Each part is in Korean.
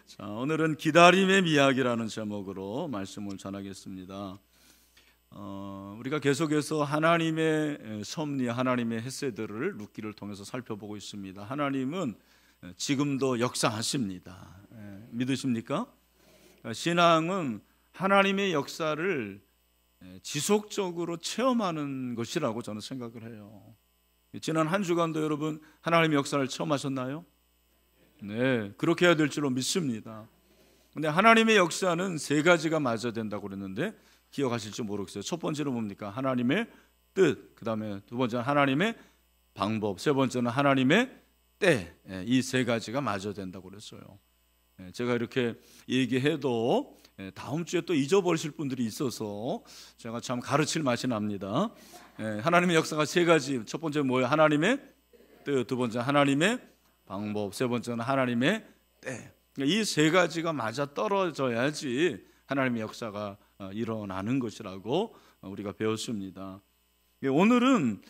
자, 오늘은 기다림의 이야기라는 제목으로 말씀을 전하겠습니다. 우리가 계속해서 하나님의 섭리, 하나님의 헤세드를 룻기를 통해서 살펴보고 있습니다. 하나님은 지금도 역사하십니다. 믿으십니까? 신앙은 하나님의 역사를 지속적으로 체험하는 것이라고 저는 생각을 해요. 지난 한 주간도 여러분 하나님의 역사를 체험하셨나요? 네, 그렇게 해야 될 줄로 믿습니다. 근데 하나님의 역사는 세 가지가 맞아야 된다고 그랬는데 기억하실지 모르겠어요. 첫 번째는 뭡니까? 하나님의 뜻, 그 다음에 두 번째는 하나님의 방법, 세 번째는 하나님의 때. 이 세 가지가 맞아야 된다고 그랬어요. 제가 이렇게 얘기해도 다음 주에 또 잊어버리실 분들이 있어서 제가 참 가르칠 맛이 납니다. 하나님의 역사가 세 가지. 첫 번째 뭐예요? 하나님의 뜻, 두 번째 하나님의 방법, 세 번째는 하나님의 때. 이 세 가지가 맞아 떨어져야지 하나님의 역사가 일어나는 것이라고 우리가 배웠습니다. 오늘은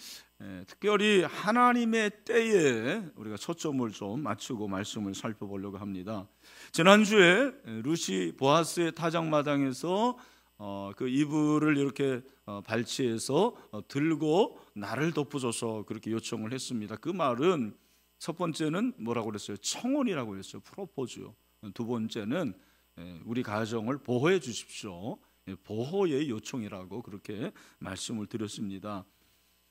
특별히 하나님의 때에 우리가 초점을 좀 맞추고 말씀을 살펴보려고 합니다. 지난주에 룻이 보아스의 타작마당에서 그 이불을 이렇게 발치해서 들고 나를 덮어줘서 그렇게 요청을 했습니다. 그 말은 첫 번째는 뭐라고 그랬어요? 청혼이라고 했어요. 프로포즈. 두 번째는 우리 가정을 보호해 주십시오. 보호의 요청이라고 그렇게 말씀을 드렸습니다.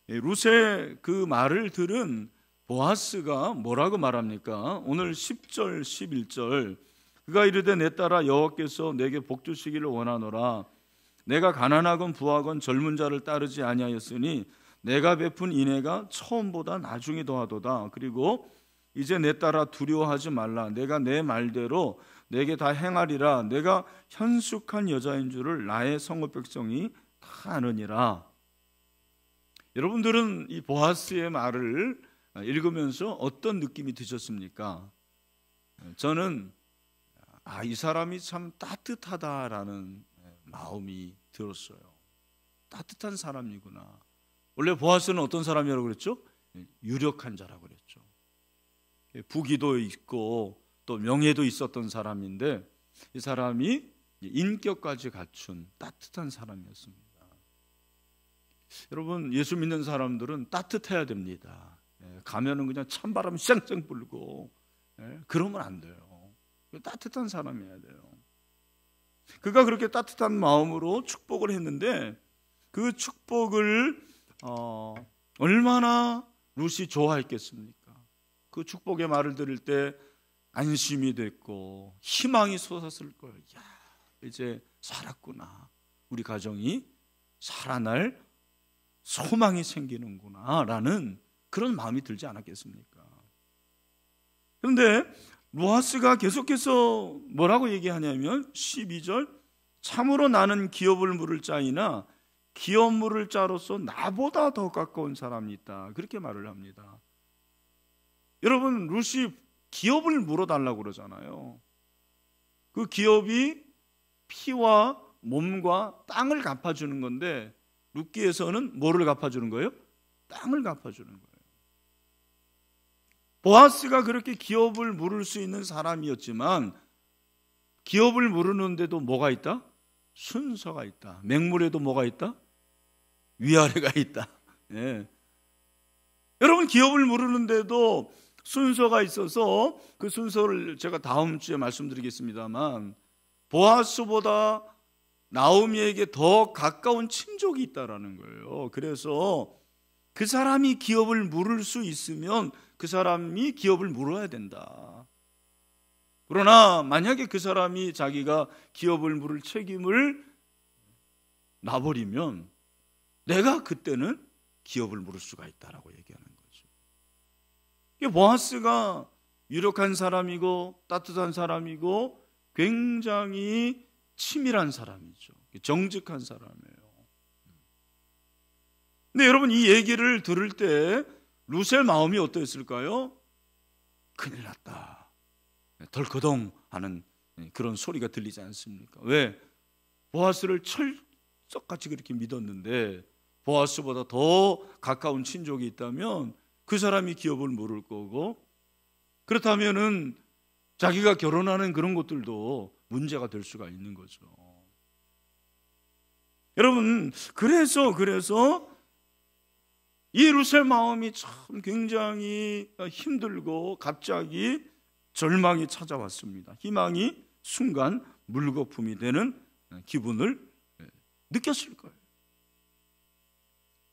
룻의 그 말을 들은 보아스가 뭐라고 말합니까? 오늘 10절 11절 그가 이르되 내 딸아 여호와께서 내게 복 주시기를 원하노라. 내가 가난하건 부하건 젊은 자를 따르지 아니하였으니 내가 베푼 인애가 처음보다 나중에 더하도다. 그리고 이제 내 딸아 두려워하지 말라. 내가 내 말대로 내게 다 행하리라. 내가 현숙한 여자인 줄을 나의 성읍 백성이 다 아느니라. 여러분들은 이 보아스의 말을 읽으면서 어떤 느낌이 드셨습니까? 저는 이 사람이 참 따뜻하다라는 마음이 들었어요. 따뜻한 사람이구나. 원래 보아스는 어떤 사람이라고 그랬죠? 유력한 자라고 그랬죠. 부귀도 있고 또 명예도 있었던 사람인데 이 사람이 인격까지 갖춘 따뜻한 사람이었습니다. 여러분 예수 믿는 사람들은 따뜻해야 됩니다. 가면은 그냥 찬바람 쌩쌩 불고 그러면 안 돼요. 따뜻한 사람이어야 돼요. 그가 그렇게 따뜻한 마음으로 축복을 했는데 그 축복을 얼마나 룻이 좋아했겠습니까? 그 축복의 말을 들을 때 안심이 됐고 희망이 솟았을 거예요. 야, 이제 살았구나. 우리 가정이 살아날 소망이 생기는구나 라는 그런 마음이 들지 않았겠습니까? 그런데 보아스가 계속해서 뭐라고 얘기하냐면 12절 참으로 나는 기업을 물을 자이나 기업 물을 자로서 나보다 더 가까운 사람이 있다. 그렇게 말을 합니다. 여러분 룻이 기업을 물어달라고 그러잖아요. 그 기업이 피와 몸과 땅을 갚아주는 건데 룻기에서는 뭐를 갚아주는 거예요? 땅을 갚아주는 거예요. 보아스가 그렇게 기업을 물을 수 있는 사람이었지만 기업을 물으는데도 뭐가 있다? 순서가 있다. 맹물에도 뭐가 있다? 위아래가 있다. 예. 여러분 기업을 물으는데도 순서가 있어서 그 순서를 제가 다음 주에 말씀드리겠습니다만 보아스보다 나오미에게 더 가까운 친족이 있다라는 거예요. 그래서 그 사람이 기업을 물을 수 있으면 그 사람이 기업을 물어야 된다. 그러나 만약에 그 사람이 자기가 기업을 물을 책임을 놔버리면 내가 그때는 기업을 물을 수가 있다라고 얘기하는 거죠. 보아스가 유력한 사람이고 따뜻한 사람이고 굉장히 치밀한 사람이죠. 정직한 사람이에요. 근데 여러분 이 얘기를 들을 때 룻의 마음이 어떠했을까요? 큰일 났다. 덜커덩 하는 그런 소리가 들리지 않습니까? 왜? 보아스를 철석같이 그렇게 믿었는데 보아스보다 더 가까운 친족이 있다면 그 사람이 기업을 물을 거고 그렇다면은 자기가 결혼하는 그런 것들도 문제가 될 수가 있는 거죠. 여러분, 그래서 이 루셀 마음이 참 굉장히 힘들고 갑자기 절망이 찾아왔습니다. 희망이 순간 물거품이 되는 기분을 느꼈을 거예요.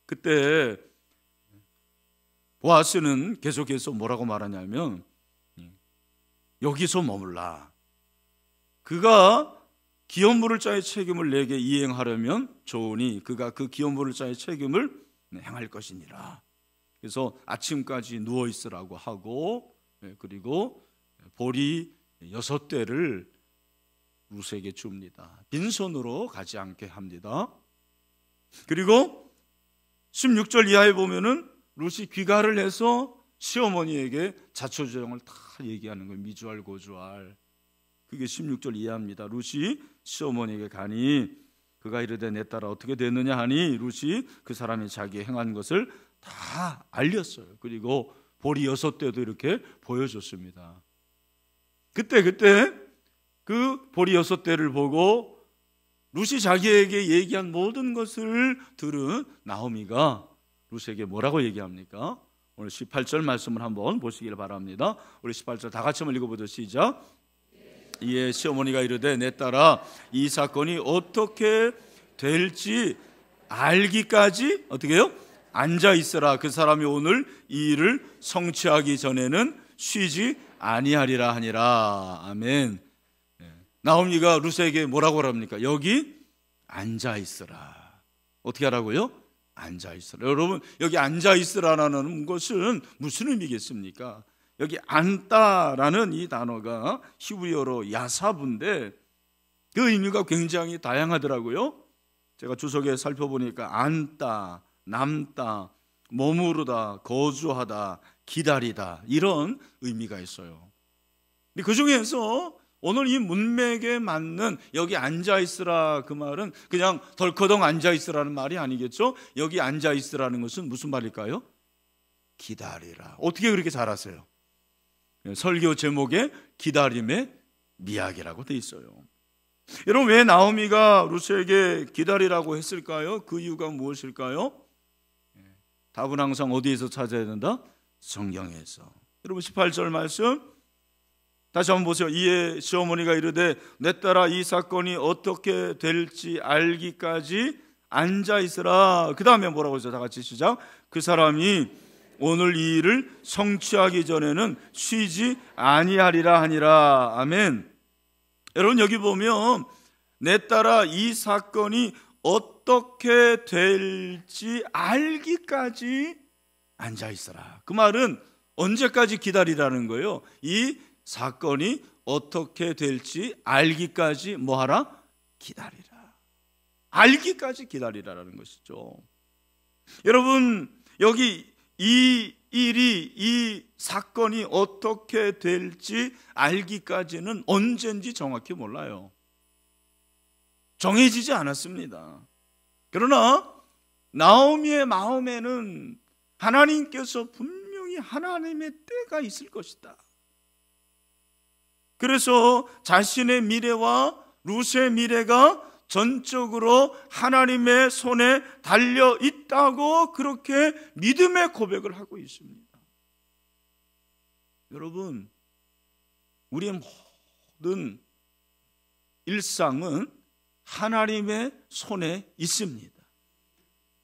그때 보아스는 계속해서 뭐라고 말하냐면, 여기서 머물라. 그가 기업 물을 자의 책임을 내게 이행하려면 좋으니 그가 그 기업 물을 자의 책임을 행할 것이니라. 그래서 아침까지 누워 있으라고 하고, 그리고 보리 6대를 룻에게 줍니다. 빈손으로 가지 않게 합니다. 그리고 16절 이하에 보면은 룻이 귀가를 해서 시어머니에게 자초지종을 다 얘기하는 거예요. 미주알 고주알. 그게 16절 이하입니다. 룻이 시어머니에게 가니 그가 이르되 내 딸아 어떻게 됐느냐 하니 룻이 그 사람이 자기 행한 것을 다 알렸어요. 그리고 보리 6대도 이렇게 보여줬습니다. 그때 그 보리 6대를 보고 룻이 자기에게 얘기한 모든 것을 들은 나오미가 룻에게 뭐라고 얘기합니까? 오늘 18절 말씀을 한번 보시길 바랍니다. 우리 18절 다 같이 한번 읽어보죠. 시작. 이에 시어머니가 이르되 내 딸아 이 사건이 어떻게 될지 알기까지 어떻게 해요? 앉아 있으라. 그 사람이 오늘 이 일을 성취하기 전에는 쉬지 아니하리라 하니라. 아멘. 나오미가 룻에게 뭐라고 합니까? 여기 앉아 있으라. 어떻게 하라고요? 앉아 있으라. 여러분, 여기 앉아 있으라라는 것은 무슨 의미겠습니까? 여기 앉다라는 이 단어가 히브리어로 야사부인데 그 의미가 굉장히 다양하더라고요. 제가 주석에 살펴보니까 앉다, 남다, 머무르다, 거주하다, 기다리다 이런 의미가 있어요. 근데 그 중에서 오늘 이 문맥에 맞는 여기 앉아있으라 그 말은 그냥 덜커덩 앉아있으라는 말이 아니겠죠? 여기 앉아있으라는 것은 무슨 말일까요? 기다리라. 어떻게 그렇게 잘 아세요? 설교 제목에 기다림의 미학이라고 돼 있어요. 여러분, 왜 나오미가 룻에게 기다리라고 했을까요? 그 이유가 무엇일까요? 답은 항상 어디에서 찾아야 된다? 성경에서. 여러분 18절 말씀 다시 한번 보세요. 이에 시어머니가 이르되 내 딸아 이 사건이 어떻게 될지 알기까지 앉아있으라. 그 다음에 뭐라고 하죠? 다 같이 시작. 그 사람이 오늘 이 일을 성취하기 전에는 쉬지 아니하리라 하니라. 아멘. 여러분 여기 보면 내 딸아 이 사건이 어떻게 될지 알기까지 앉아있으라. 그 말은 언제까지 기다리라는 거예요? 이 사건이 어떻게 될지 알기까지 뭐하라? 기다리라. 알기까지 기다리라라는 것이죠. 여러분 여기 이 일이 이 사건이 어떻게 될지 알기까지는 언젠지 정확히 몰라요. 정해지지 않았습니다. 그러나 나오미의 마음에는 하나님께서 분명히 하나님의 때가 있을 것이다. 그래서 자신의 미래와 룻의 미래가 전적으로 하나님의 손에 달려 있다고 그렇게 믿음의 고백을 하고 있습니다. 여러분, 우리의 모든 일상은 하나님의 손에 있습니다.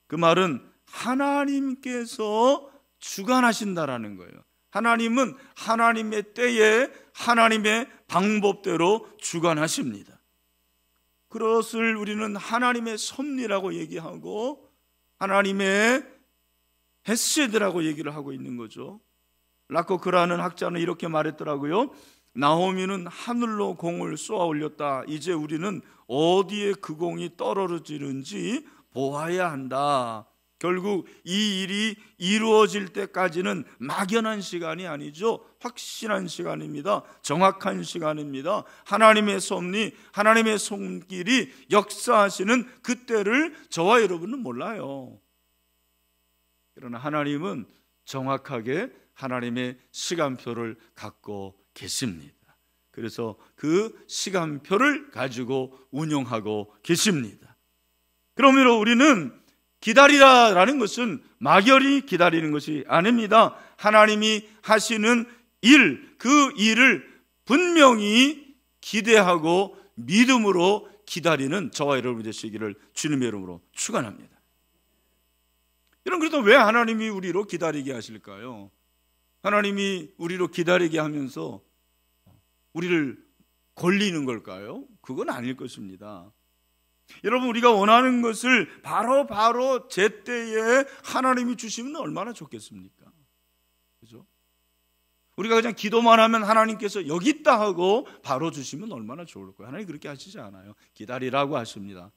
그 말은 하나님께서 주관하신다라는 거예요. 하나님은 하나님의 때에 하나님의 방법대로 주관하십니다. 그것을 우리는 하나님의 섭리라고 얘기하고 하나님의 헤세드라고 얘기를 하고 있는 거죠. 라코크라는 학자는 이렇게 말했더라고요. 나오미는 하늘로 공을 쏘아 올렸다. 이제 우리는 어디에 그 공이 떨어지는지 보아야 한다. 결국 이 일이 이루어질 때까지는 막연한 시간이 아니죠. 확실한 시간입니다. 정확한 시간입니다. 하나님의 섭리, 하나님의 손길이 역사하시는 그때를 저와 여러분은 몰라요. 그러나 하나님은 정확하게 하나님의 시간표를 갖고 계십니다. 그래서 그 시간표를 가지고 운영하고 계십니다. 그러므로 우리는 기다리라라는 것은 막연히 기다리는 것이 아닙니다. 하나님이 하시는 일, 그 일을 분명히 기대하고 믿음으로 기다리는 저와 여러분이 되시기를 주님의 이름으로 축원합니다. 여러분, 그래도 왜 하나님이 우리로 기다리게 하실까요? 하나님이 우리로 기다리게 하면서 우리를 걸리는 걸까요? 그건 아닐 것입니다. 여러분, 우리가 원하는 것을 바로 제때에 하나님이 주시면 얼마나 좋겠습니까? 그죠? 우리가 그냥 기도만 하면 하나님께서 여기 있다 하고 바로 주시면 얼마나 좋을 거예요. 하나님 그렇게 하시지 않아요. 기다리라고 하십니다.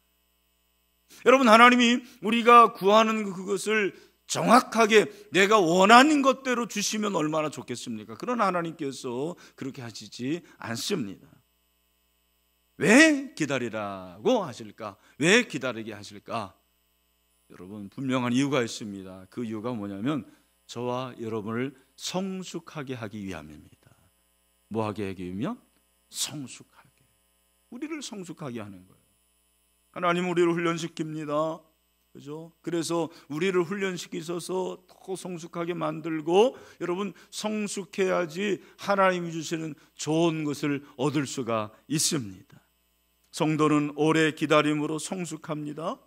여러분, 하나님이 우리가 구하는 그것을 정확하게 내가 원하는 것대로 주시면 얼마나 좋겠습니까? 그러나 하나님께서 그렇게 하시지 않습니다. 왜 기다리라고 하실까? 왜 기다리게 하실까? 여러분, 분명한 이유가 있습니다. 그 이유가 뭐냐면 저와 여러분을 성숙하게 하기 위함입니다. 뭐 하게 하기 위하면? 성숙하게. 우리를 성숙하게 하는 거예요. 하나님 우리를 훈련시킵니다. 그죠? 그래서 우리를 훈련시키셔서 더 성숙하게 만들고, 여러분, 성숙해야지 하나님이 주시는 좋은 것을 얻을 수가 있습니다. 성도는 오래 기다림으로 성숙합니다.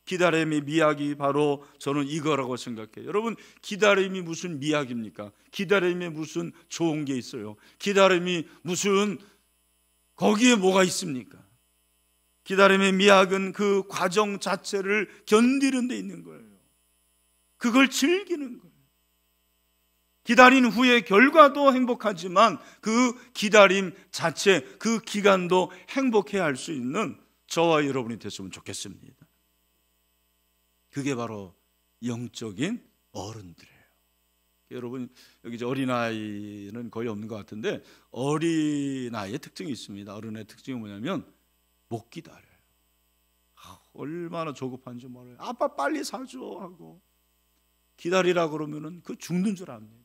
기다림의 미학이 바로 저는 이거라고 생각해요. 여러분, 기다림이 무슨 미학입니까? 기다림에 무슨 좋은 게 있어요? 기다림이 무슨 거기에 뭐가 있습니까? 기다림의 미학은 그 과정 자체를 견디는 데 있는 거예요. 그걸 즐기는 거예요. 기다린 후의 결과도 행복하지만 그 기다림 자체, 그 기간도 행복해야 할 수 있는 저와 여러분이 됐으면 좋겠습니다. 그게 바로 영적인 어른들이에요. 여러분, 여기 이제 어린아이는 거의 없는 것 같은데, 어린아이의 특징이 있습니다. 어른의 특징이 뭐냐면 못 기다려요. 얼마나 조급한지 몰라요. 아빠 빨리 사줘 하고 기다리라 그러면은 그 죽는 줄 압니다.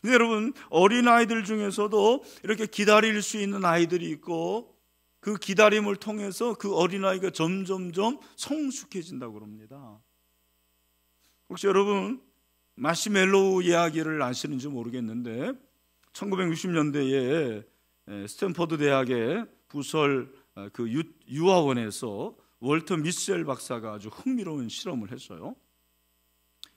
근데 여러분, 어린아이들 중에서도 이렇게 기다릴 수 있는 아이들이 있고, 그 기다림을 통해서 그 어린아이가 점점점 성숙해진다고 그럽니다. 혹시 여러분 마시멜로우 이야기를 아시는지 모르겠는데, 1960년대에 스탠퍼드 대학의 부설 그 유아원에서 월터 미셀 박사가 아주 흥미로운 실험을 했어요.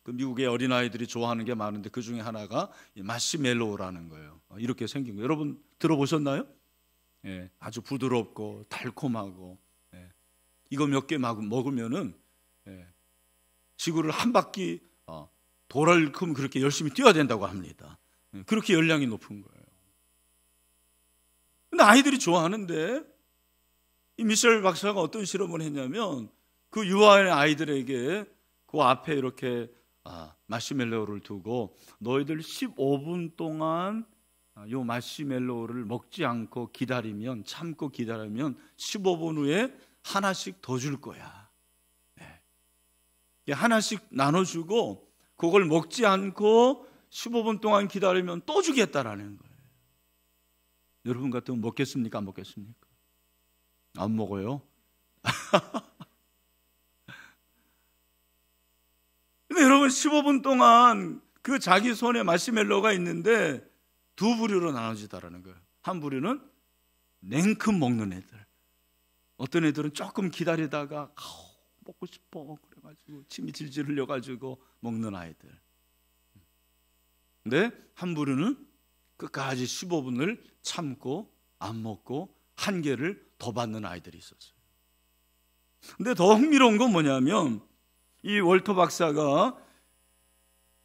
그 미국의 어린아이들이 좋아하는 게 많은데 그 중에 하나가 마시멜로우라는 거예요. 이렇게 생긴 거 여러분 들어보셨나요? 예, 아주 부드럽고 달콤하고, 이거 몇 개 먹으면은 지구를 한 바퀴 돌아일큼 그렇게 열심히 뛰어야 된다고 합니다. 그렇게 열량이 높은 거예요. 근데 아이들이 좋아하는데, 이 미셸 박사가 어떤 실험을 했냐면 그 유아의 아이들에게 그 앞에 이렇게 마시멜로우를 두고, 너희들 15분 동안 요 마시멜로우를 먹지 않고 기다리면, 참고 기다리면 15분 후에 하나씩 더 줄 거야. 하나씩 나눠주고 그걸 먹지 않고 15분 동안 기다리면 또 주겠다라는 거예요. 여러분 같으면 먹겠습니까? 안 먹겠습니까? 안 먹어요. 근데 여러분, 15분 동안 그 자기 손에 마시멜로가 있는데 두 부류로 나눠지다라는 거예요. 한 부류는 냉큼 먹는 애들, 어떤 애들은 조금 기다리다가 먹고 싶어 그래가지고 침이 질질 흘려가지고 먹는 아이들. 근데 한 부류는 끝까지 15분을 참고 안 먹고 한 개를 더 받는 아이들이 있었어요. 근데 더 흥미로운 건 뭐냐면, 이 월터 박사가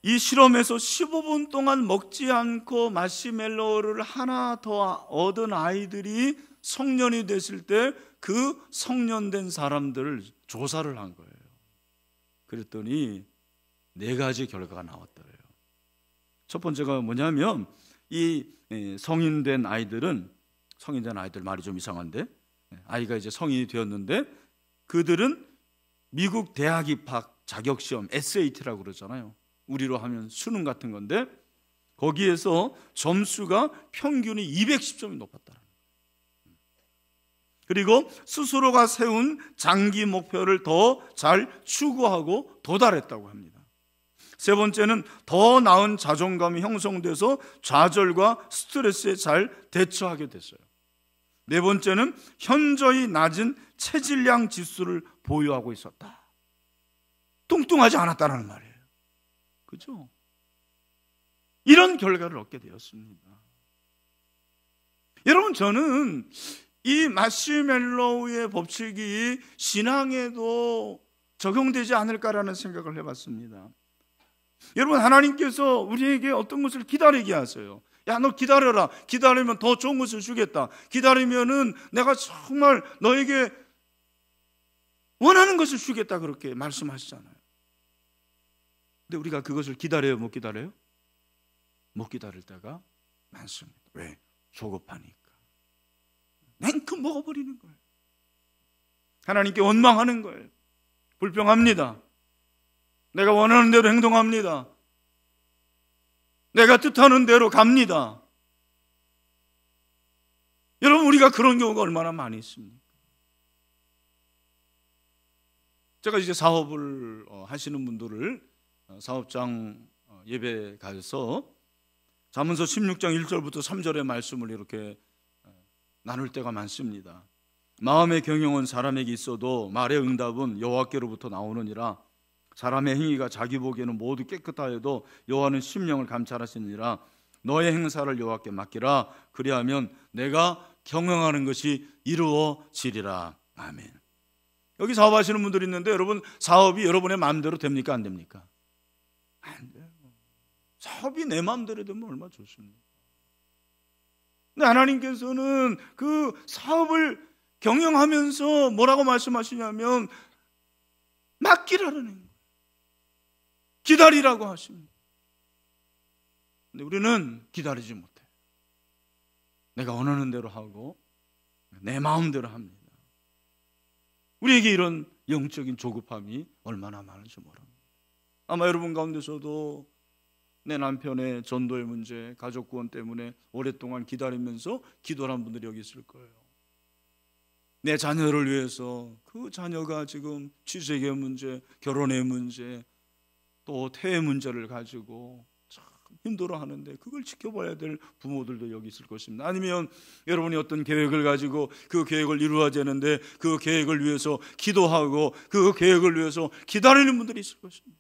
이 실험에서 15분 동안 먹지 않고 마시멜로우를 하나 더 얻은 아이들이 성년이 됐을 때 그 성년된 사람들을 조사를 한 거예요. 그랬더니 4가지 결과가 나왔더래요. 첫 번째가 뭐냐면, 이 성인된 아이들 말이 좀 이상한데, 아이가 이제 성인이 되었는데 그들은 미국 대학 입학 자격시험 SAT라고 그러잖아요. 우리로 하면 수능 같은 건데, 거기에서 점수가 평균이 210점이 높았다. 그리고 스스로가 세운 장기 목표를 더 잘 추구하고 도달했다고 합니다. 세 번째는 더 나은 자존감이 형성돼서 좌절과 스트레스에 잘 대처하게 됐어요. 네 번째는 현저히 낮은 체질량 지수를 보유하고 있었다. 뚱뚱하지 않았다는 말이에요. 그죠? 이런 결과를 얻게 되었습니다. 여러분, 저는 이 마시멜로우의 법칙이 신앙에도 적용되지 않을까라는 생각을 해봤습니다. 여러분, 하나님께서 우리에게 어떤 것을 기다리게 하세요. 야, 너 기다려라. 기다리면 더 좋은 것을 주겠다. 기다리면은 내가 정말 너에게 원하는 것을 주겠다. 그렇게 말씀하시잖아요. 근데 우리가 그것을 기다려요? 못 기다려요? 못 기다릴 때가 많습니다. 왜? 조급하니까. 냉큼 먹어버리는 거예요. 하나님께 원망하는 거예요. 불평합니다. 내가 원하는 대로 행동합니다. 내가 뜻하는 대로 갑니다. 여러분, 우리가 그런 경우가 얼마나 많이 있습니까? 제가 이제 사업을 하시는 분들을 사업장 예배 가서 잠언서 16장 1절부터 3절의 말씀을 이렇게 나눌 때가 많습니다. 마음의 경영은 사람에게 있어도 말의 응답은 여호와께로부터 나오느니라. 사람의 행위가 자기 보기에는 모두 깨끗하여도 여호와는 심령을 감찰하시느니라. 너의 행사를 여호와께 맡기라. 그리하면 내가 경영하는 것이 이루어지리라. 아멘. 여기 사업하시는 분들이 있는데 여러분, 사업이 여러분의 마음대로 됩니까? 안 됩니까? 안 돼요. 사업이 내 마음대로 되면 얼마나 좋습니까? 근데 하나님께서는 그 사업을 경영하면서 뭐라고 말씀하시냐면 맡기라는 거예요. 기다리라고 하십니다. 근데 우리는 기다리지 못해요. 내가 원하는 대로 하고 내 마음대로 합니다. 우리에게 이런 영적인 조급함이 얼마나 많은지 모릅니다. 아마 여러분 가운데서도 내 남편의 전도의 문제, 가족 구원 때문에 오랫동안 기다리면서 기도를 한 분들이 여기 있을 거예요. 내 자녀를 위해서 그 자녀가 지금 취직의 문제, 결혼의 문제, 또 태의 문제를 가지고 참 힘들어하는데 그걸 지켜봐야 될 부모들도 여기 있을 것입니다. 아니면 여러분이 어떤 계획을 가지고 그 계획을 이루어야 되는데 그 계획을 위해서 기도하고 그 계획을 위해서 기다리는 분들이 있을 것입니다.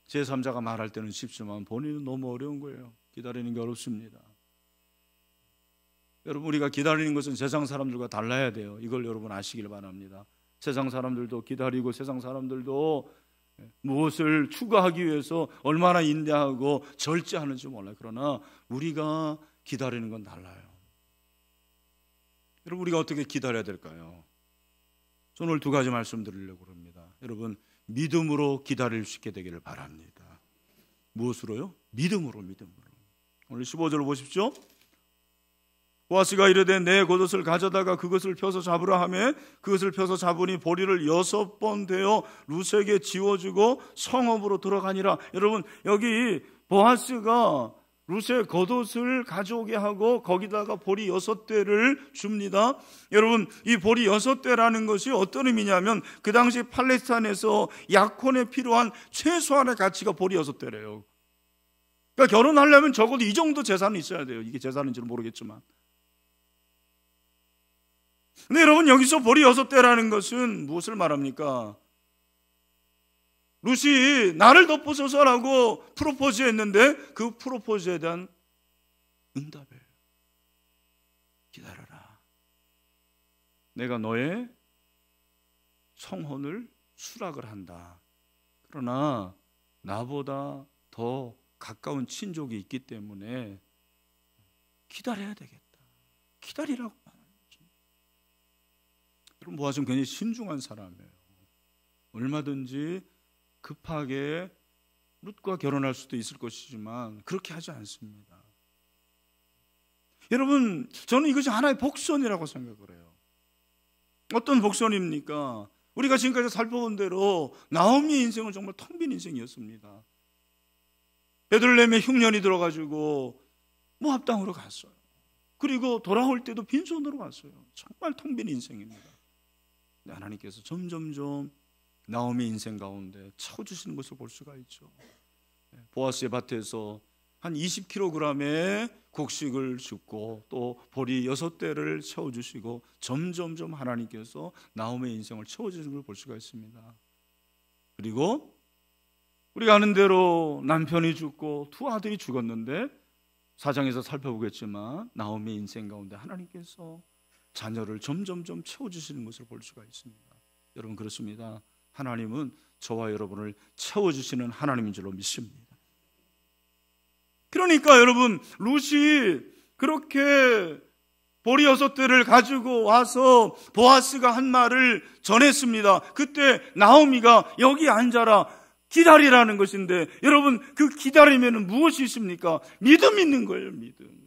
제3자가 말할 때는 쉽지만 본인은 너무 어려운 거예요. 기다리는 게 어렵습니다. 여러분, 우리가 기다리는 것은 세상 사람들과 달라야 돼요. 이걸 여러분 아시길 바랍니다. 세상 사람들도 기다리고 세상 사람들도 무엇을 추구하기 위해서 얼마나 인내하고 절제하는지 몰라요. 그러나 우리가 기다리는 건 달라요. 여러분, 우리가 어떻게 기다려야 될까요? 저는 오늘 두 가지 말씀드리려고 합니다. 여러분, 믿음으로 기다릴 수 있게 되기를 바랍니다. 무엇으로요? 믿음으로. 오늘 15절을 보십시오. 보아스가 이르되 내 겉옷을 가져다가 그것을 펴서 잡으라 하매 그것을 펴서 잡으니 보리를 6번 되어 룻에게 지워주고 성읍으로 들어가니라. 여러분, 여기 보아스가 룻의 겉옷을 가져오게 하고 거기다가 보리 6대를 줍니다. 여러분, 이 보리 6대라는 것이 어떤 의미냐면 그 당시 팔레스타인에서 약혼에 필요한 최소한의 가치가 보리 6대래요. 그러니까 결혼하려면 적어도 이 정도 재산은 있어야 돼요. 이게 재산인지는 모르겠지만. 근데 여러분, 여기서 보리 6대라는 것은 무엇을 말합니까? 룻이 나를 덮어서라고 프로포즈했는데 그 프로포즈에 대한 응답이에요. 기다려라. 내가 너의 성혼을 수락을 한다. 그러나 나보다 더 가까운 친족이 있기 때문에 기다려야 되겠다. 기다리라고 말하는 거죠. 여러분, 보아스는 굉장히 신중한 사람이에요. 얼마든지 급하게 룻과 결혼할 수도 있을 것이지만 그렇게 하지 않습니다. 여러분, 저는 이것이 하나의 복선이라고 생각을 해요. 어떤 복선입니까? 우리가 지금까지 살펴본 대로 나오미의 인생은 정말 텅 빈 인생이었습니다. 베들레헴에 흉년이 들어가지고 모압 땅으로 갔어요. 그리고 돌아올 때도 빈손으로 갔어요. 정말 텅 빈 인생입니다. 근데 하나님께서 점점점 나오미 인생 가운데 채워주시는 것을 볼 수가 있죠. 보아스의 밭에서 한 20kg의 곡식을 줍고 또 보리 6대를 채워주시고 점점점 하나님께서 나오미의 인생을 채워주시는 걸 볼 수가 있습니다. 그리고 우리가 아는 대로 남편이 죽고 두 아들이 죽었는데 사장에서 살펴보겠지만 나오미의 인생 가운데 하나님께서 자녀를 점점점 채워주시는 것을 볼 수가 있습니다. 여러분, 그렇습니다. 하나님은 저와 여러분을 채워주시는 하나님인 줄로 믿습니다. 그러니까 여러분, 룻이 그렇게 보리 6대를 가지고 와서 보아스가 한 말을 전했습니다. 그때 나오미가 여기 앉아라, 기다리라는 것인데, 여러분, 그 기다리면 무엇이 있습니까? 믿음 있는 거예요. 믿음.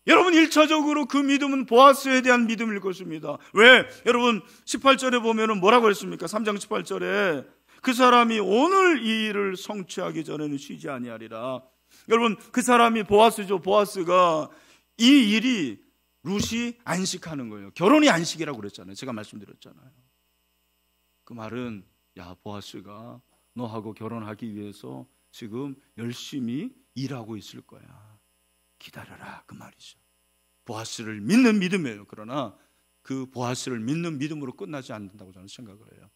여러분, 1차적으로 그 믿음은 보아스에 대한 믿음일 것입니다. 왜? 여러분, 18절에 보면 뭐라고 했습니까? 3장 18절에 그 사람이 오늘 이 일을 성취하기 전에는 쉬지 아니하리라. 여러분, 그 사람이 보아스죠. 보아스가 이 일이 룻이 안식하는 거예요. 결혼이 안식이라고 그랬잖아요. 제가 말씀드렸잖아요. 그 말은, 야, 보아스가 너하고 결혼하기 위해서 지금 열심히 일하고 있을 거야. 기다려라, 그 말이죠. 보아스를 믿는 믿음이에요. 그러나 그 보아스를 믿는 믿음으로 끝나지 않는다고 저는 생각을 해요.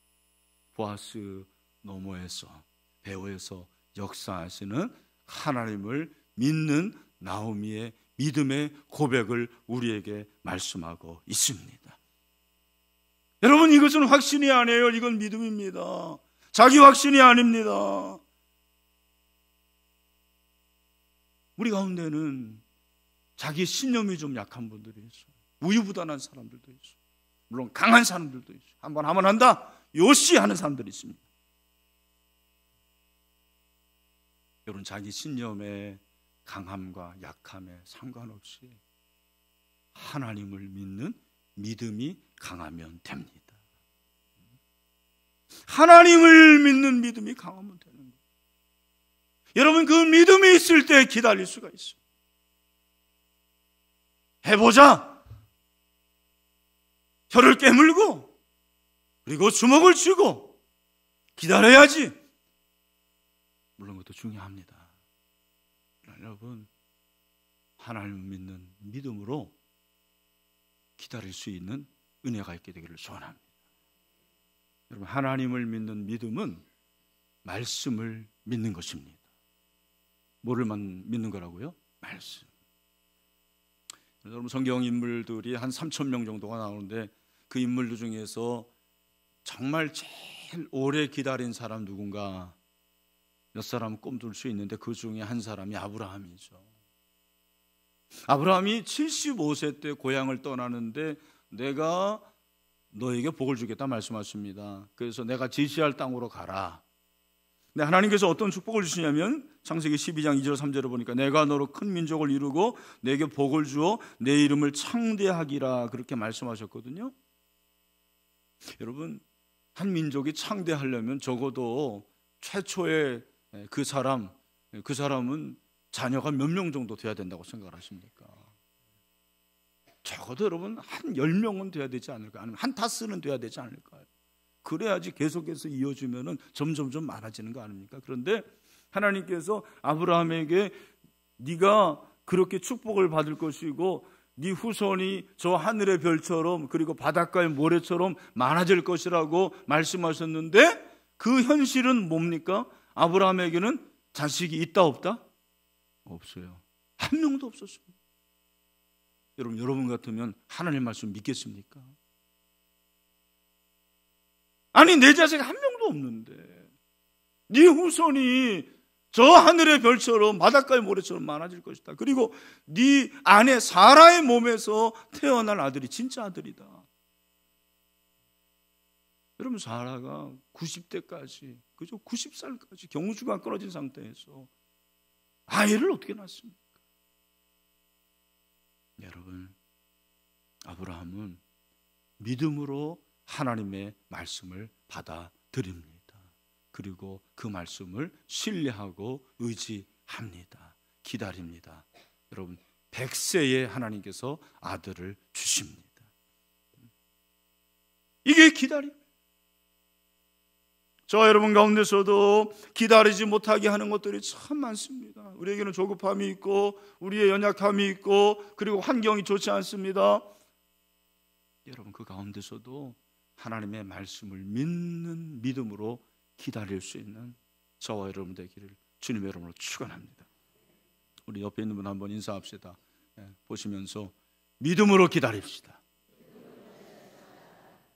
보아스 너머에서, 배후에서 역사하시는 하나님을 믿는 나오미의 믿음의 고백을 우리에게 말씀하고 있습니다. 여러분, 이것은 확신이 아니에요. 이건 믿음입니다. 자기 확신이 아닙니다. 우리 가운데는 자기 신념이 좀 약한 분들이 있어요. 우유부단한 사람들도 있어요. 물론 강한 사람들도 있어요. 한번 하면 한다, 요시 하는 사람들이 있습니다. 여러분, 자기 신념의 강함과 약함에 상관없이 하나님을 믿는 믿음이 강하면 됩니다. 하나님을 믿는 믿음이 강하면 되는 거예요. 여러분, 그 믿음이 있을 때 기다릴 수가 있어요. 해보자. 혀를 깨물고 그리고 주먹을 쥐고 기다려야지. 물론 그것도 중요합니다. 여러분, 하나님을 믿는 믿음으로 기다릴 수 있는 은혜가 있게 되기를 소원합니다. 여러분, 하나님을 믿는 믿음은 말씀을 믿는 것입니다. 뭐를만 믿는 거라고요? 말씀. 여러분, 성경 인물들이 한 3,000명 정도가 나오는데 그 인물들 중에서 정말 제일 오래 기다린 사람 누군가? 몇 사람 꼽을 수 있는데 그 중에 한 사람이 아브라함이죠. 아브라함이 75세 때 고향을 떠나는데 내가 너에게 복을 주겠다 말씀하십니다. 그래서 내가 지시할 땅으로 가라. 근데 하나님께서 어떤 축복을 주시냐면 창세기 12장 2절 3절을 보니까 내가 너로 큰 민족을 이루고 내게 복을 주어 내 이름을 창대하기라, 그렇게 말씀하셨거든요. 여러분, 한 민족이 창대하려면 적어도 최초의 그 사람은 자녀가 몇 명 정도 돼야 된다고 생각을 하십니까? 적어도 여러분 한 10명은 돼야 되지 않을까? 아니면 한 다스는 돼야 되지 않을까요? 그래야지 계속해서 이어지면은 점점점 많아지는 거 아닙니까? 그런데 하나님께서 아브라함에게 네가 그렇게 축복을 받을 것이고 네 후손이 저 하늘의 별처럼 그리고 바닷가의 모래처럼 많아질 것이라고 말씀하셨는데 그 현실은 뭡니까? 아브라함에게는 자식이 있다 없다? 없어요. 한 명도 없었습니다. 여러분 같으면 하나님 말씀 믿겠습니까? 아니, 내 자식 한 명도 없는데 네 후손이 저 하늘의 별처럼 바닷가의 모래처럼 많아질 것이다. 그리고 네 아내 사라의 몸에서 태어날 아들이 진짜 아들이다. 여러분, 사라가 90대까지, 그죠? 90살까지 경주가 끊어진 상태에서 아이를 어떻게 낳습니까? 여러분, 아브라함은 믿음으로 하나님의 말씀을 받아들입니다. 그리고 그 말씀을 신뢰하고 의지합니다. 기다립니다. 여러분, 100세에 하나님께서 아들을 주십니다. 이게 기다림. 저와 여러분 가운데서도 기다리지 못하게 하는 것들이 참 많습니다. 우리에게는 조급함이 있고 우리의 연약함이 있고 그리고 환경이 좋지 않습니다. 여러분, 그 가운데서도 하나님의 말씀을 믿는 믿음으로 기다릴 수 있는 저와 여러분 되기를 주님의 이름으로 축원합니다. 우리 옆에 있는 분 한번 인사합시다. 보시면서 믿음으로 기다립시다.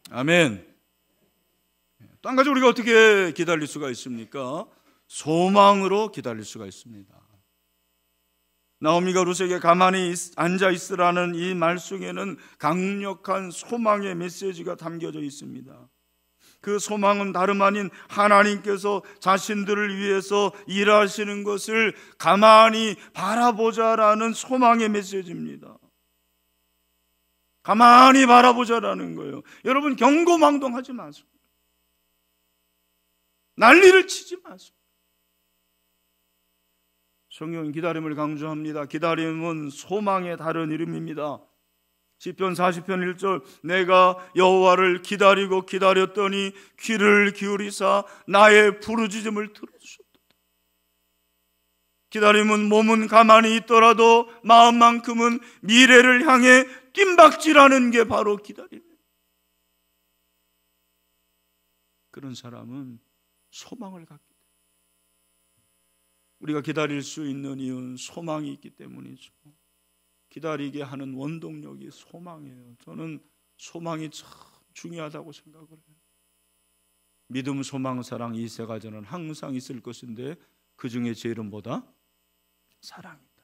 아멘. 또 한 가지 우리가 어떻게 기다릴 수가 있습니까? 소망으로 기다릴 수가 있습니다. 나오미가 룻에게 가만히 앉아 있으라는 이 말 속에는 강력한 소망의 메시지가 담겨져 있습니다. 그 소망은 다름 아닌 하나님께서 자신들을 위해서 일하시는 것을 가만히 바라보자라는 소망의 메시지입니다. 가만히 바라보자라는 거예요. 여러분, 경고망동하지 마세요. 난리를 치지 마세요. 성경은 기다림을 강조합니다. 기다림은 소망의 다른 이름입니다. 시편 40편 1절, 내가 여호와를 기다리고 기다렸더니 귀를 기울이사 나의 부르짖음을 들어주셨도다. 기다림은 몸은 가만히 있더라도 마음만큼은 미래를 향해 뜀박질하는 게 바로 기다림이에요. 그런 사람은 소망을 갖게 돼요. 우리가 기다릴 수 있는 이유는 소망이 있기 때문이죠. 기다리게 하는 원동력이 소망이에요. 저는 소망이 참 중요하다고 생각을 해요. 믿음, 소망, 사랑 이 세 가지는 항상 있을 것인데 그 중에 제일은 뭐다? 사랑이다.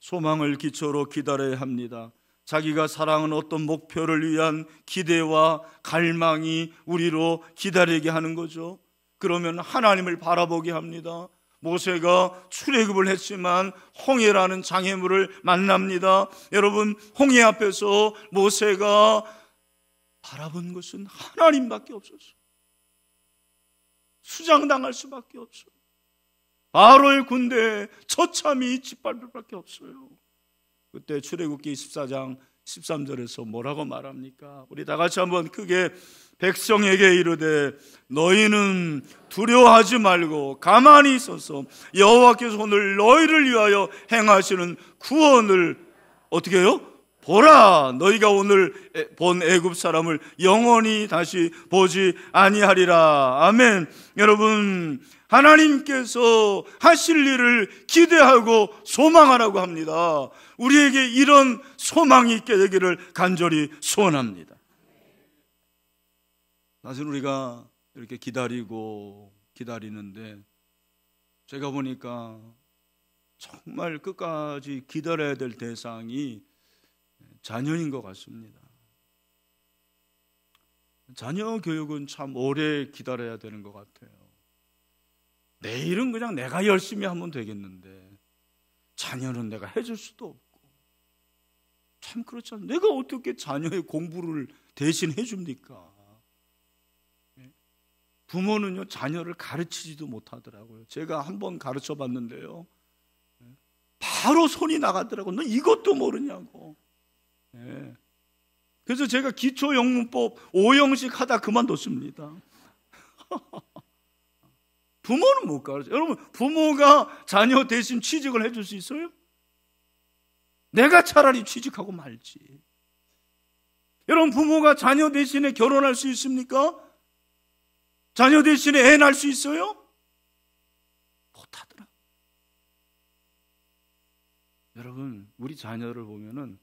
소망을 기초로 기다려야 합니다. 자기가 사랑하는 어떤 목표를 위한 기대와 갈망이 우리로 기다리게 하는 거죠. 그러면 하나님을 바라보게 합니다. 모세가 출애굽을 했지만 홍해라는 장애물을 만납니다. 여러분, 홍해 앞에서 모세가 바라본 것은 하나님밖에 없었어요. 수장당할 수밖에 없어요. 바로의 군대에 처참히 짓밟을 수밖에 없어요. 그때 출애굽기 24장 13절에서 뭐라고 말합니까? 우리 다 같이 한번 크게 백성에게 이르되 너희는 두려워하지 말고 가만히 있어서 여호와께서 오늘 너희를 위하여 행하시는 구원을 어떻게 해요? 보라, 너희가 오늘 본 애굽 사람을 영원히 다시 보지 아니하리라. 아멘. 여러분, 하나님께서 하실 일을 기대하고 소망하라고 합니다. 우리에게 이런 소망이 있게 되기를 간절히 소원합니다. 사실 우리가 이렇게 기다리는데 제가 보니까 정말 끝까지 기다려야 될 대상이 자녀인 것 같습니다. 자녀 교육은 참 오래 기다려야 되는 것 같아요. 내일은 그냥 내가 열심히 하면 되겠는데 자녀는 내가 해줄 수도 없고, 참 그렇지 않아요. 내가 어떻게 자녀의 공부를 대신 해줍니까? 부모는요, 자녀를 가르치지도 못하더라고요. 제가 한번 가르쳐 봤는데요, 바로 손이 나가더라고요. 너 이것도 모르냐고. 그래서 제가 기초영문법 5형식 하다 그만뒀습니다. 부모는 못 가르쳐요. 여러분, 부모가 자녀 대신 취직을 해줄 수 있어요? 내가 차라리 취직하고 말지. 여러분, 부모가 자녀 대신에 결혼할 수 있습니까? 자녀 대신에 애 낳을 수 있어요? 못하더라. 여러분, 우리 자녀를 보면은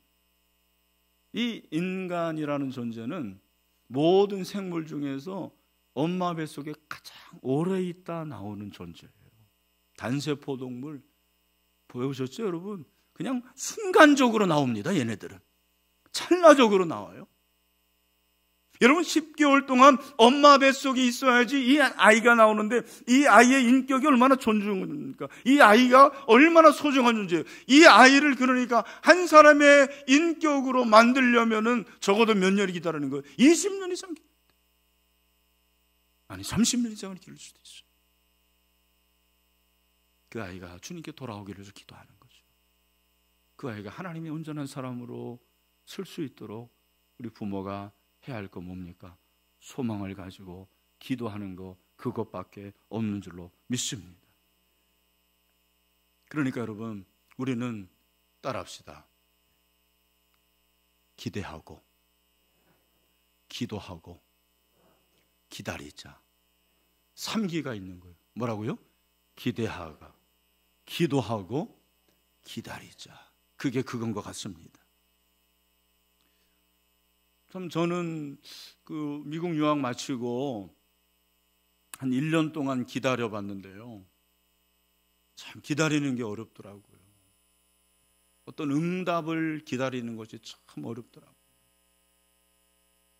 이 인간이라는 존재는 모든 생물 중에서 엄마 뱃속에 가장 오래 있다 나오는 존재예요. 단세포 동물 보여보셨죠, 여러분? 그냥 순간적으로 나옵니다. 얘네들은 찰나적으로 나와요. 여러분, 10개월 동안 엄마 뱃속에 있어야지 이 아이가 나오는데, 이 아이의 인격이 얼마나 존중합니까? 이 아이가 얼마나 소중한 존재예요. 이 아이를 그러니까 한 사람의 인격으로 만들려면은 적어도 몇 년이 기다리는 거예요? 20년 이상. 아니 30년 이상을 기를 수도 있어요. 그 아이가 주님께 돌아오기를 위해서 기도하는 거죠. 그 아이가 하나님의 온전한 사람으로 설 수 있도록 우리 부모가 해야 할 거 뭡니까? 소망을 가지고 기도하는 거, 그것밖에 없는 줄로 믿습니다. 그러니까 여러분, 우리는 따라합시다. 기대하고 기도하고 기다리자. 3기가 있는 거예요. 뭐라고요? 기대하고 기도하고 기다리자. 그게 그건 것 같습니다. 참 저는 그 미국 유학 마치고 한 1년 동안 기다려 봤는데요, 참 기다리는 게 어렵더라고요. 어떤 응답을 기다리는 것이 참 어렵더라고요.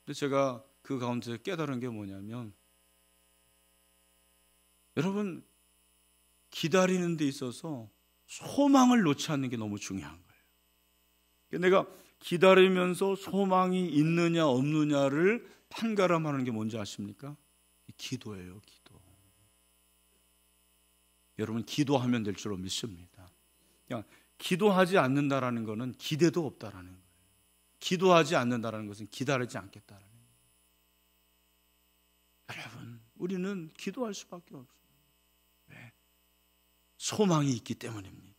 근데 제가 그 가운데 깨달은 게 뭐냐면, 여러분, 기다리는 데 있어서 소망을 놓지 않는 게 너무 중요한 거예요. 내가 기다리면서 소망이 있느냐 없느냐를 판가름하는 게 뭔지 아십니까? 기도예요, 기도. 여러분, 기도하면 될 줄로 믿습니다. 그냥 기도하지 않는다라는 것은 기대도 없다라는 거예요. 기도하지 않는다라는 것은 기다리지 않겠다라는 거예요. 여러분, 우리는 기도할 수밖에 없어요. 왜? 소망이 있기 때문입니다.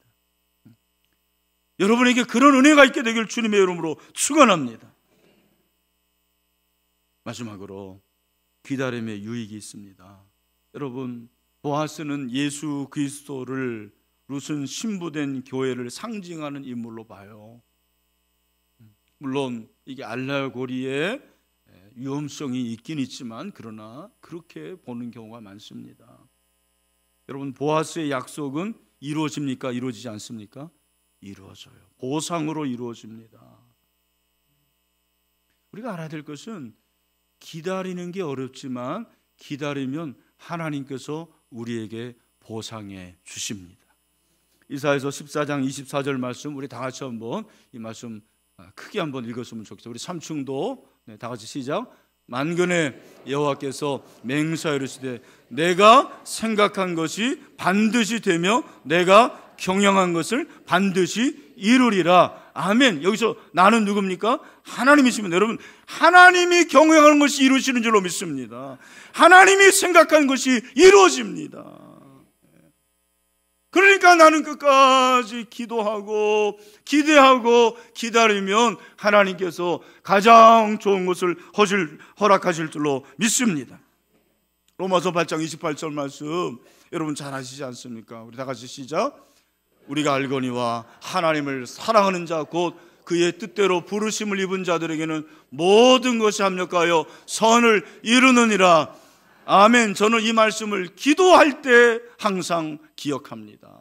여러분에게 그런 은혜가 있게 되길 주님의 이름으로 축원합니다. 마지막으로 기다림의 유익이 있습니다. 여러분, 보아스는 예수 그리스도를 룻은 신부된 교회를 상징하는 인물로 봐요. 물론 이게 알레고리의 위험성이 있긴 있지만, 그러나 그렇게 보는 경우가 많습니다. 여러분, 보아스의 약속은 이루어집니까? 이루어지지 않습니까? 이루어져요. 보상으로 이루어집니다. 우리가 알아야 될 것은, 기다리는 게 어렵지만 기다리면 하나님께서 우리에게 보상해 주십니다. 이사야서 14장 24절 말씀, 우리 다 같이 한번 이 말씀 크게 한번 읽었으면 좋겠어요. 우리 3충도 다 같이 시작. 만군의 여호와께서 맹세하여 이르시되 내가 생각한 것이 반드시 되며 내가 경영한 것을 반드시 이루리라. 아멘. 여기서 나는 누굽니까? 하나님이십니다. 여러분, 하나님이 경영하는 것이 이루시는 줄로 믿습니다. 하나님이 생각한 것이 이루어집니다. 그러니까 나는 끝까지 기도하고 기대하고 기다리면 하나님께서 가장 좋은 것을 허락하실 줄로 믿습니다. 로마서 8장 28절 말씀 여러분 잘 아시지 않습니까? 우리 다 같이 시작. 우리가 알거니와 하나님을 사랑하는 자 곧 그의 뜻대로 부르심을 입은 자들에게는 모든 것이 합력하여 선을 이루느니라. 아멘. 저는 이 말씀을 기도할 때 항상 기억합니다.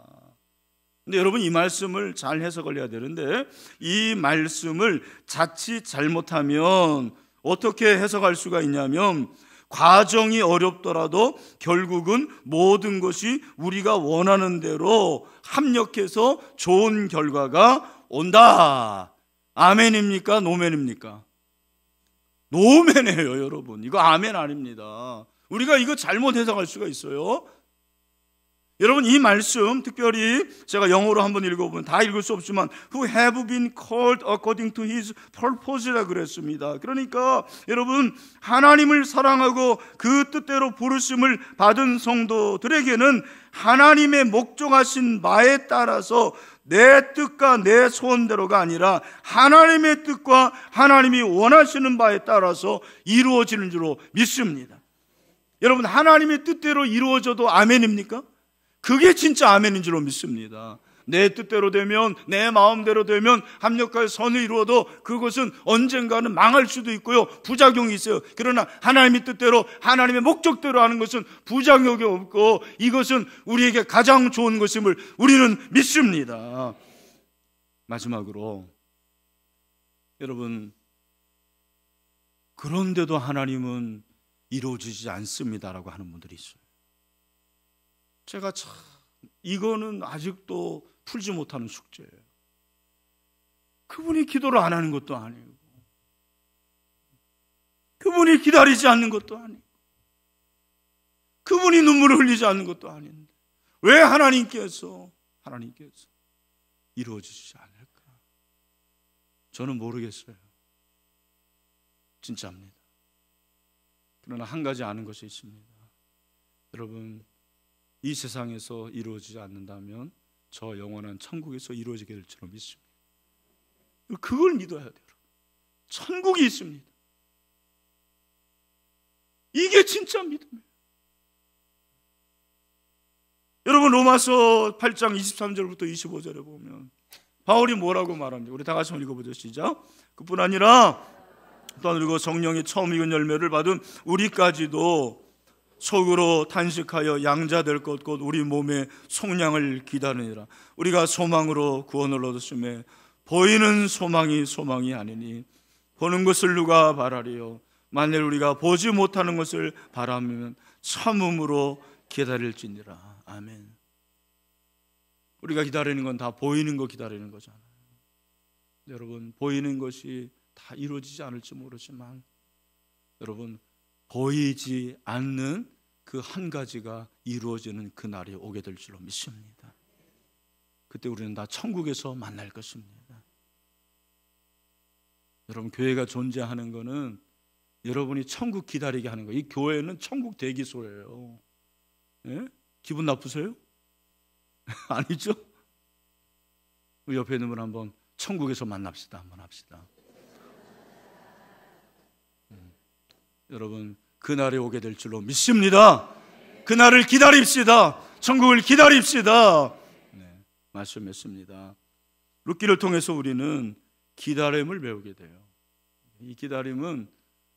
근데 여러분, 이 말씀을 잘 해석을 해야 되는데, 이 말씀을 자칫 잘못하면 어떻게 해석할 수가 있냐면, 과정이 어렵더라도 결국은 모든 것이 우리가 원하는 대로 합력해서 좋은 결과가 온다. 아멘입니까? 노멘입니까? 노멘이에요, 여러분. 이거 아멘 아닙니다. 우리가 이거 잘못 해석할 수가 있어요. 여러분, 이 말씀 특별히 제가 영어로 한번 읽어보면 다 읽을 수 없지만 who have been called according to his purpose라 그랬습니다. 그러니까 여러분, 하나님을 사랑하고 그 뜻대로 부르심을 받은 성도들에게는 하나님의 목적하신 바에 따라서 내 뜻과 내 소원대로가 아니라 하나님의 뜻과 하나님이 원하시는 바에 따라서 이루어지는 줄로 믿습니다. 여러분, 하나님의 뜻대로 이루어져도 아멘입니까? 그게 진짜 아멘인 줄로 믿습니다. 내 뜻대로 되면, 내 마음대로 되면 합력하여 선을 이루어도 그것은 언젠가는 망할 수도 있고요, 부작용이 있어요. 그러나 하나님의 뜻대로, 하나님의 목적대로 하는 것은 부작용이 없고 이것은 우리에게 가장 좋은 것임을 우리는 믿습니다. 마지막으로, 여러분, 그런데도 하나님은 이루어지지 않습니다라고 하는 분들이 있어요. 제가 참 이거는 아직도 풀지 못하는 숙제예요. 그분이 기도를 안 하는 것도 아니고, 그분이 기다리지 않는 것도 아니고, 그분이 눈물을 흘리지 않는 것도 아닌데 왜 하나님께서 이루어지지 않을까? 저는 모르겠어요. 진짜입니다. 그러나 한 가지 아는 것이 있습니다. 여러분, 이 세상에서 이루어지지 않는다면 저 영원한 천국에서 이루어지게 될 줄로 믿습니다. 그걸 믿어야 돼요. 천국이 있습니다. 이게 진짜 믿음이에요. 여러분, 로마서 8장 23절부터 25절에 보면 바울이 뭐라고 말합니까? 우리 다 같이 한번 읽어보죠. 시작. 그뿐 아니라 또한 그리고 성령이 처음 익은 열매를 받은 우리까지도 속으로 탄식하여 양자될 것 곧 우리 몸의 속량을 기다리니라. 우리가 소망으로 구원을 얻었음에 보이는 소망이 아니니 보는 것을 누가 바라리요? 만일 우리가 보지 못하는 것을 바라면 참음으로 기다릴지니라. 아멘. 우리가 기다리는 건 다 보이는 거 기다리는 거잖아요. 여러분, 보이는 것이 다 이루어지지 않을지 모르지만 여러분, 보이지 않는 그 한 가지가 이루어지는 그날이 오게 될 줄로 믿습니다. 그때 우리는 다 천국에서 만날 것입니다. 여러분, 교회가 존재하는 것은 여러분이 천국 기다리게 하는 거예요. 이 교회는 천국 대기소예요. 예? 기분 나쁘세요? 아니죠? 우리 옆에 있는 분 한번 천국에서 만납시다 한번 합시다. 여러분, 그날이 오게 될 줄로 믿습니다. 그날을 기다립시다. 천국을 기다립시다. 네, 말씀했습니다. 룻기를 통해서 우리는 기다림을 배우게 돼요. 이 기다림은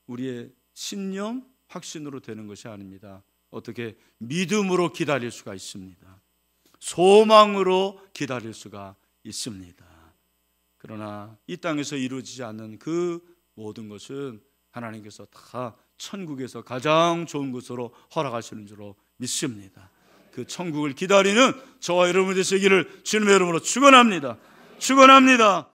우리의 신념, 확신으로 되는 것이 아닙니다. 어떻게 믿음으로 기다릴 수가 있습니다. 소망으로 기다릴 수가 있습니다. 그러나 이 땅에서 이루어지지 않는 그 모든 것은 하나님께서 다 천국에서 가장 좋은 것으로 허락하시는 줄로 믿습니다. 그 천국을 기다리는 저와 여러분의 되시기를 주님의 이름으로 축원합니다. 축원합니다.